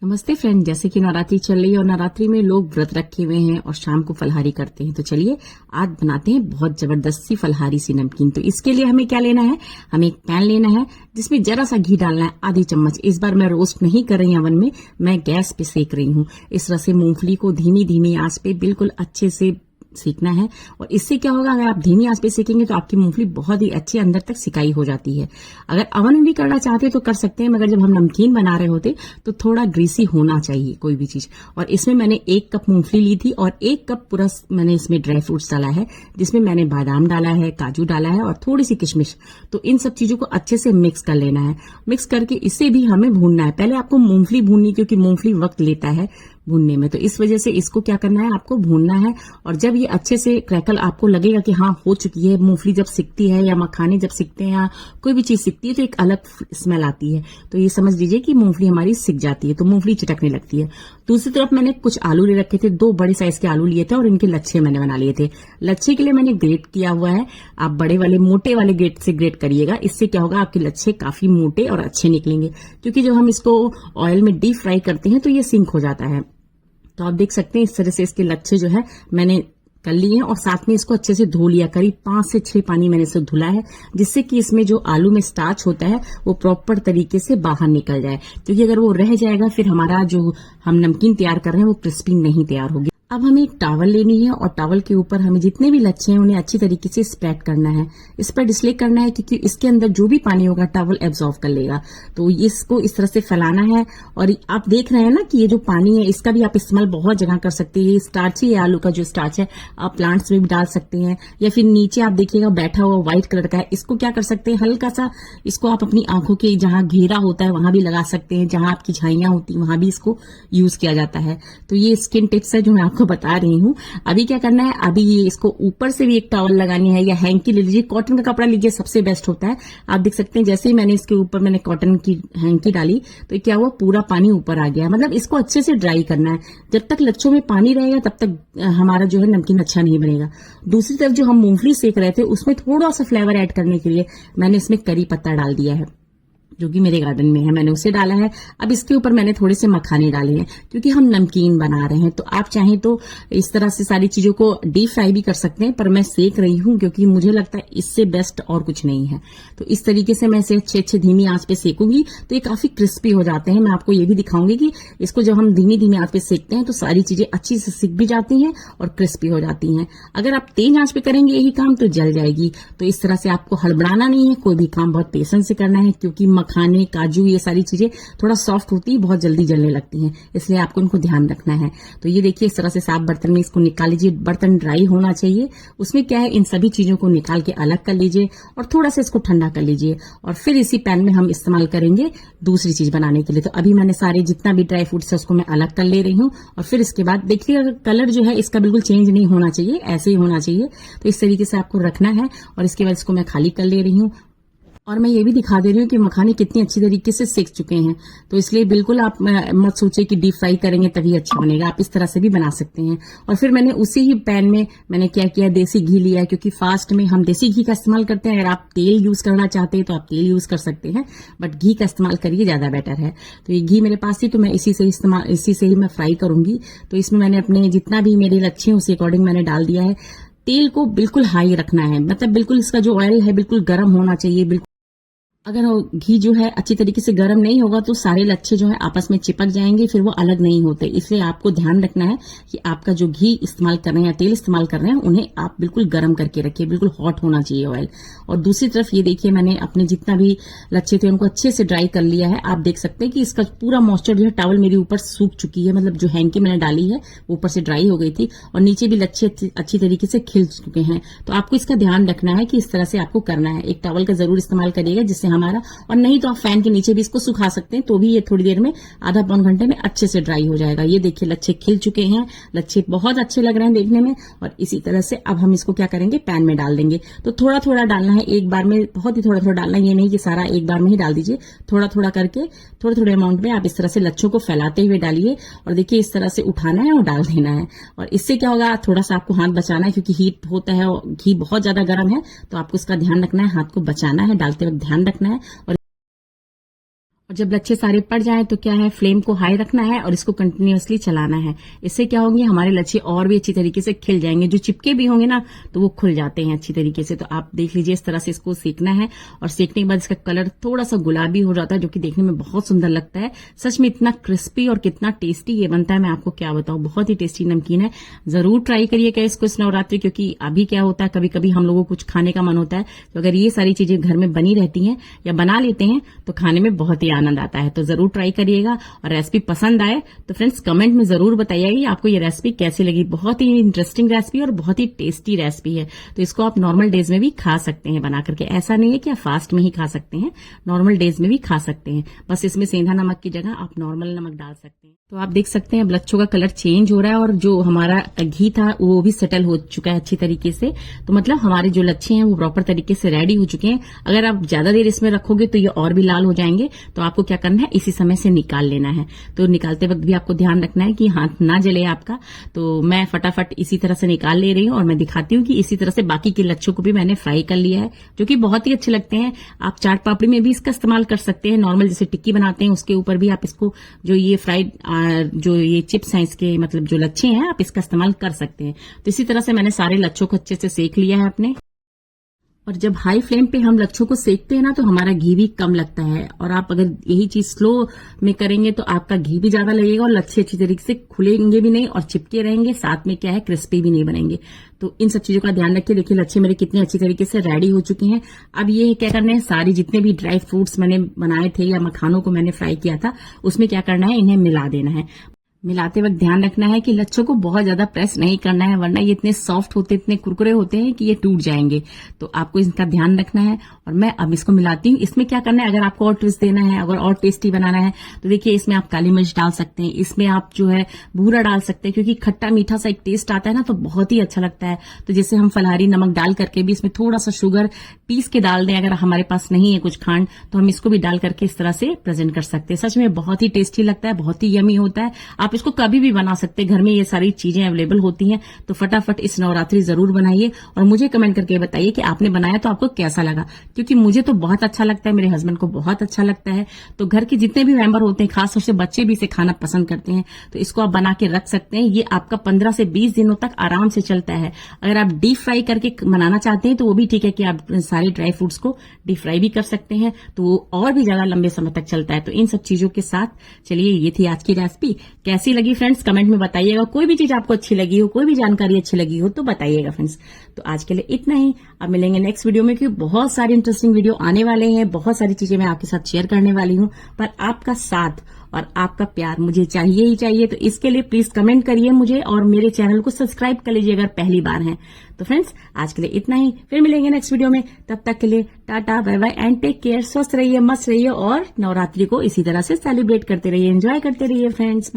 नमस्ते फ्रेंड। जैसे कि नवरात्रि चल रही है और नवरात्रि में लोग व्रत रखे हुए हैं और शाम को फलहारी करते हैं, तो चलिए आज बनाते हैं बहुत जबरदस्त सी फलहारी सी नमकीन। तो इसके लिए हमें क्या लेना है, हमें एक पैन लेना है जिसमें जरा सा घी डालना है, आधी चम्मच। इस बार मैं रोस्ट नहीं कर रही अवन में, मैं गैस पे सेक रही हूँ। इस तरह से मूंगफली को धीमी धीमी आंच पे बिल्कुल अच्छे से सीखना है। और इससे क्या होगा, अगर आप धीमी आंच पे सेकेंगे तो आपकी मूंगफली बहुत ही अच्छी अंदर तक सिकाई हो जाती है। अगर अवन में भी करना चाहते तो कर सकते हैं, मगर जब हम नमकीन बना रहे होते तो थोड़ा ग्रीसी होना चाहिए कोई भी चीज। और इसमें मैंने 1 कप मूंगफली ली थी और 1 कप पूरा मैंने इसमें ड्राई फ्रूट्स डाला है, जिसमें मैंने बादाम डाला है, काजू डाला है और थोड़ी सी किशमिश। तो इन सब चीजों को अच्छे से मिक्स कर लेना है। मिक्स करके इसे भी हमें भूनना है। पहले आपको मूंगफली भूननी, क्योंकि मूंगफली वक्त लेता है भूनने में, तो इस वजह से इसको क्या करना है, आपको भूनना है। और जब ये अच्छे से क्रैकल आपको लगेगा कि हाँ हो चुकी है, मूंगफली जब सिकती है या मखाने जब सिकते हैं या कोई भी चीज सिकती है तो एक अलग स्मेल आती है, तो ये समझ लीजिए कि मूंगफली हमारी सिक जाती है, तो मूंगफली चिटकने लगती है। दूसरी तरफ मैंने कुछ आलू ले रखे थे, 2 बड़े साइज के आलू लिए थे और इनके लच्छे मैंने बना लिए थे। लच्छे के लिए मैंने ग्रेट किया हुआ है। आप बड़े वाले मोटे वाले ग्रेट से ग्रेट करिएगा, इससे क्या होगा, आपके लच्छे काफी मोटे और अच्छे निकलेंगे। क्योंकि जब हम इसको ऑयल में डीप फ्राई करते हैं तो ये सिंक हो जाता है। तो आप देख सकते हैं इस तरह से इसके लच्छे जो है मैंने कर लिए हैं और साथ में इसको अच्छे से धो लिया। करीब 5 से 6 पानी मैंने इसे धुला है, जिससे कि इसमें जो आलू में स्टार्च होता है वो प्रॉपर तरीके से बाहर निकल जाए। क्योंकि अगर वो रह जाएगा फिर हमारा जो हम नमकीन तैयार कर रहे हैं वो क्रिस्पी नहीं तैयार होगी। अब हमें एक टॉवल लेनी है और टॉवल के ऊपर हमें जितने भी लच्छे हैं उन्हें अच्छी तरीके से स्प्रेड करना है। स्प्रेड इसलिए करना है क्योंकि इसके अंदर जो भी पानी होगा टॉवल एब्जॉर्व कर लेगा। तो इसको इस तरह से फैलाना है। और आप देख रहे हैं ना कि ये जो पानी है इसका भी आप इस्तेमाल बहुत जगह कर सकते हैं। ये स्टार्च ही, आलू का जो स्टार्च है आप प्लांट्स में भी डाल सकते हैं, या फिर नीचे आप देखिएगा बैठा हुआ व्हाइट कलर का है, इसको क्या कर सकते हैं, हल्का सा इसको आप अपनी आंखों के जहां घेरा होता है वहां भी लगा सकते हैं, जहां आपकी झाइयां होती है वहां भी इसको यूज किया जाता है। तो ये स्किन टिप्स है जो मैं आपको बता रही हूँ। अभी क्या करना है, अभी ये इसको ऊपर से भी एक टॉवल लगानी है या हैंकी ले लीजिए, कॉटन का कपड़ा लीजिए, सबसे बेस्ट होता है। आप देख सकते हैं जैसे ही मैंने इसके ऊपर मैंने कॉटन की हैंकी डाली तो क्या हुआ, पूरा पानी ऊपर आ गया। मतलब इसको अच्छे से ड्राई करना है। जब तक लच्छों में पानी रहेगा तब तक हमारा जो है नमकीन अच्छा नहीं बनेगा। दूसरी तरफ जो हम मूंगफली सेक रहे थे उसमें थोड़ा सा फ्लेवर ऐड करने के लिए मैंने इसमें करी पत्ता डाल दिया है, जो कि मेरे गार्डन में है, मैंने उसे डाला है। अब इसके ऊपर मैंने थोड़े से मखाने डाले हैं क्योंकि हम नमकीन बना रहे हैं। तो आप चाहें तो इस तरह से सारी चीजों को डीप फ्राई भी कर सकते हैं, पर मैं सेक रही हूं क्योंकि मुझे लगता है इससे बेस्ट और कुछ नहीं है। तो इस तरीके से मैं इसे अच्छे धीमी आंच पे सेकूंगी तो ये काफी क्रिस्पी हो जाते हैं। मैं आपको ये भी दिखाऊंगी कि इसको जब हम धीमी धीमी आंच पे सेकते हैं तो सारी चीजें अच्छी से सिक भी जाती हैं और क्रिस्पी हो जाती हैं। अगर आप तेज आंच पे करेंगे यही काम तो जल जाएगी। तो इस तरह से आपको हड़बड़ाना नहीं है, कोई भी काम बहुत पेशेंस से करना है, क्योंकि मखाने, काजू, ये सारी चीजें थोड़ा सॉफ्ट होती है, बहुत जल्दी जलने लगती हैं, इसलिए आपको इनको ध्यान रखना है। तो ये देखिए इस तरह से साफ बर्तन में इसको निकाल लीजिए। बर्तन ड्राई होना चाहिए, उसमें क्या है, इन सभी चीजों को निकाल के अलग कर लीजिए और थोड़ा सा इसको ठंडा कर लीजिए। और फिर इसी पैन में हम इस्तेमाल करेंगे दूसरी चीज बनाने के लिए। तो अभी मैंने सारे जितना भी ड्राई फ्रूट्स है उसको मैं अलग कर ले रही हूँ। और फिर इसके बाद देखिए कलर जो है इसका बिल्कुल चेंज नहीं होना चाहिए, ऐसे ही होना चाहिए। तो इस तरीके से आपको रखना है और इसके बाद इसको मैं खाली कर ले रही हूँ। और मैं ये भी दिखा दे रही हूँ कि मखाने कितनी अच्छी तरीके से सेक चुके हैं। तो इसलिए बिल्कुल आप मत सोचिए कि डीप फ्राई करेंगे तभी अच्छा बनेगा, आप इस तरह से भी बना सकते हैं। और फिर मैंने उसी ही पैन में मैंने क्या किया, देसी घी लिया है, क्योंकि फास्ट में हम देसी घी का इस्तेमाल करते हैं। अगर आप तेल यूज करना चाहते हैं तो आप तेल यूज कर सकते हैं, बट घी का इस्तेमाल करिए, ज्यादा बेटर है। तो ये घी मेरे पास थी तो मैं इसी से ही मैं फ्राई करूंगी। तो इसमें मैंने अपने जितना भी मेरे लच्छे हैं उसी अकॉर्डिंग मैंने डाल दिया है। तेल को बिल्कुल हाई रखना है, मतलब बिल्कुल इसका जो ऑयल है बिल्कुल गर्म होना चाहिए। बिल्कुल अगर घी जो है अच्छी तरीके से गर्म नहीं होगा तो सारे लच्छे जो है आपस में चिपक जाएंगे, फिर वो अलग नहीं होते। इसलिए आपको ध्यान रखना है कि आपका जो घी इस्तेमाल कर रहे हैं या तेल इस्तेमाल कर रहे हैं उन्हें आप बिल्कुल गर्म करके रखिए, बिल्कुल हॉट होना चाहिए ऑयल। और दूसरी तरफ ये देखिए मैंने अपने जितना भी लच्छे थे उनको अच्छे से ड्राई कर लिया है। आप देख सकते हैं कि इसका पूरा मॉइस्चर जो है टॉवल मेरी ऊपर सूख चुकी है, मतलब जो हैंकी मैंने डाली है ऊपर से ड्राई हो गई थी और नीचे भी लच्छे अच्छी तरीके से खिल चुके हैं। तो आपको इसका ध्यान रखना है कि इस तरह से आपको करना है। एक टॉवल का जरूर इस्तेमाल करिएगा जिससे हमारा, और नहीं तो आप फैन के नीचे भी इसको सुखा सकते हैं, तो भी ये थोड़ी देर में आधा पौन घंटे में अच्छे से ड्राई हो जाएगा। ये देखिए लच्छे खिल चुके हैं, लच्छे बहुत अच्छे लग रहे हैं देखने में। और इसी तरह से अब हम इसको क्या करेंगे, पैन में डाल देंगे। तो थोड़ा थोड़ा डालना है, एक बार में बहुत ही थोड़ा थोड़ा डालना है, ये नहीं कि सारा एक बार में ही डाल दीजिए। थोड़ा थोड़ा करके थोड़े थोड़े अमाउंट में आप इस तरह से लच्छों को फैलाते हुए डालिए। और देखिए इस तरह से उठाना है और डाल देना है। और इससे क्या होगा, थोड़ा सा आपको हाथ बचाना है क्योंकि हीट होता है और घी बहुत ज्यादा गर्म है, तो आपको इसका ध्यान रखना है, हाथ को बचाना है, डालते वक्त ध्यान रखना है। और जब लच्छे सारे पड़ जाएं तो क्या है, फ्लेम को हाई रखना है और इसको कंटिन्यूअसली चलाना है। इससे क्या होंगे, हमारे लच्छे और भी अच्छी तरीके से खिल जाएंगे। जो चिपके भी होंगे ना तो वो खुल जाते हैं अच्छी तरीके से। तो आप देख लीजिए, इस तरह से इसको सेकना है और सेकने के बाद इसका कलर थोड़ा सा गुलाबी हो जाता है, जो कि देखने में बहुत सुंदर लगता है। सच में इतना क्रिस्पी और कितना टेस्टी ये बनता है, मैं आपको क्या बताऊं, बहुत ही टेस्टी नमकीन है। जरूर ट्राई करिएगा इसको इस नवरात्रि, क्योंकि अभी क्या होता है, कभी कभी हम लोगों को कुछ खाने का मन होता है, तो अगर ये सारी चीजें घर में बनी रहती हैं या बना लेते हैं तो खाने में बहुत ही आनंद आता है। तो जरूर ट्राई करिएगा। और रेसिपी पसंद आए तो फ्रेंड्स कमेंट में जरूर बताइएगा कि आपको ये रेसिपी कैसी लगी। बहुत ही इंटरेस्टिंग रेसिपी और बहुत ही टेस्टी रेसिपी है। तो इसको आप नॉर्मल डेज में भी खा सकते हैं बना करके। ऐसा नहीं है कि आप फास्ट में ही खा सकते हैं, नॉर्मल डेज में भी खा सकते हैं। बस इसमें सेंधा नमक की जगह आप नॉर्मल नमक डाल सकते हैं। तो आप देख सकते हैं अब लच्छों का कलर चेंज हो रहा है और जो हमारा घी था वो भी सेटल हो चुका है अच्छी तरीके से। तो मतलब हमारे जो लच्छे हैं वो प्रॉपर तरीके से रेडी हो चुके हैं। अगर आप ज्यादा देर इसमें रखोगे तो ये और भी लाल हो जाएंगे। तो आपको क्या करना है, इसी समय से निकाल लेना है। तो निकालते वक्त भी आपको ध्यान रखना है कि हाथ ना जले आपका। तो मैं फटाफट इसी तरह से निकाल ले रही हूँ और मैं दिखाती हूँ कि इसी तरह से बाकी के लच्छों को भी मैंने फ्राई कर लिया है, जो कि बहुत ही अच्छे लगते हैं। आप चाट पापड़ी में भी इसका इस्तेमाल कर सकते हैं। नॉर्मल जैसे टिक्की बनाते हैं उसके ऊपर भी आप इसको, जो ये फ्राइड जो ये चिप्स हैं इसके, मतलब जो लच्छे हैं, आप इसका इस्तेमाल कर सकते हैं। तो इसी तरह से मैंने सारे लच्छों को अच्छे से सेक लिया है अपने। और जब हाई फ्लेम पे हम लच्छों को सेकते हैं ना तो हमारा घी भी कम लगता है। और आप अगर यही चीज स्लो में करेंगे तो आपका घी भी ज्यादा लगेगा और लच्छे अच्छी तरीके से खुलेंगे भी नहीं और चिपके रहेंगे, साथ में क्या है, क्रिस्पी भी नहीं बनेंगे। तो इन सब चीजों का ध्यान रखिए। देखिए लच्छे मेरे कितने अच्छी तरीके से रेडी हो चुके हैं। अब ये क्या करना है, सारी जितने भी ड्राई फ्रूट्स मैंने बनाए थे या मखानों को मैंने फ्राई किया था, उसमें क्या करना है, इन्हें मिला देना है। मिलाते वक्त ध्यान रखना है कि लच्छों को बहुत ज्यादा प्रेस नहीं करना है, वरना ये इतने सॉफ्ट होते, इतने कुरकुरे होते हैं कि ये टूट जाएंगे। तो आपको इसका ध्यान रखना है। और मैं अब इसको मिलाती हूँ। इसमें क्या करना है, अगर आपको और ट्विस्ट देना है, अगर और टेस्टी बनाना है तो देखिए इसमें आप काली मिर्च डाल सकते हैं, इसमें आप जो है भूरा डाल सकते हैं, क्योंकि खट्टा मीठा सा एक टेस्ट आता है ना, तो बहुत ही अच्छा लगता है। तो जैसे हम फलहारी नमक डाल करके भी इसमें थोड़ा सा शुगर पीस के डाल दें, अगर हमारे पास नहीं है कुछ खांड तो हम इसको भी डाल करके इस तरह से प्रेजेंट कर सकते हैं। सच में बहुत ही टेस्टी लगता है, बहुत ही यमी होता है। आप इसको कभी भी बना सकते हैं, घर में ये सारी चीजें अवेलेबल होती हैं। तो फटाफट इस नवरात्रि जरूर बनाइए और मुझे कमेंट करके बताइए कि आपने बनाया तो आपको कैसा लगा, क्योंकि मुझे तो बहुत अच्छा लगता है, मेरे हस्बैंड को बहुत अच्छा लगता है। तो घर के जितने भी मेंबर होते हैं, खासतौर से बच्चे भी इसे खाना पसंद करते हैं। तो इसको आप बना के रख सकते हैं। ये आपका 15 से 20 दिनों तक आराम से चलता है। अगर आप डीप फ्राई करके बनाना चाहते हैं तो वो भी ठीक है कि आप सारे ड्राई फ्रूट्स को डीप फ्राई भी कर सकते हैं, तो वो और भी ज्यादा लंबे समय तक चलता है। तो इन सब चीजों के साथ चलिए, ये थी आज की रेसिपी। कैसी लगी फ्रेंड्स कमेंट में बताइएगा। कोई भी चीज आपको अच्छी लगी हो, कोई भी जानकारी अच्छी लगी हो तो बताइएगा फ्रेंड्स। तो आज के लिए इतना ही। अब मिलेंगे नेक्स्ट वीडियो में, क्योंकि बहुत सारे इंटरेस्टिंग वीडियो आने वाले हैं। बहुत सारी चीजें मैं आपके साथ शेयर करने वाली हूं, पर आपका साथ और आपका प्यार मुझे चाहिए ही चाहिए। तो इसके लिए प्लीज कमेंट करिए मुझे और मेरे चैनल को सब्सक्राइब कर लीजिए अगर पहली बार हैं। तो फ्रेंड्स आज के लिए इतना ही, फिर मिलेंगे नेक्स्ट वीडियो में। तब तक के लिए tata bye bye and take care. स्वस्थ रहिए, मस्त रहिए और नवरात्रि को इसी तरह से सेलिब्रेट करते रहिए, एंजॉय करते रहिए फ्रेंड्स।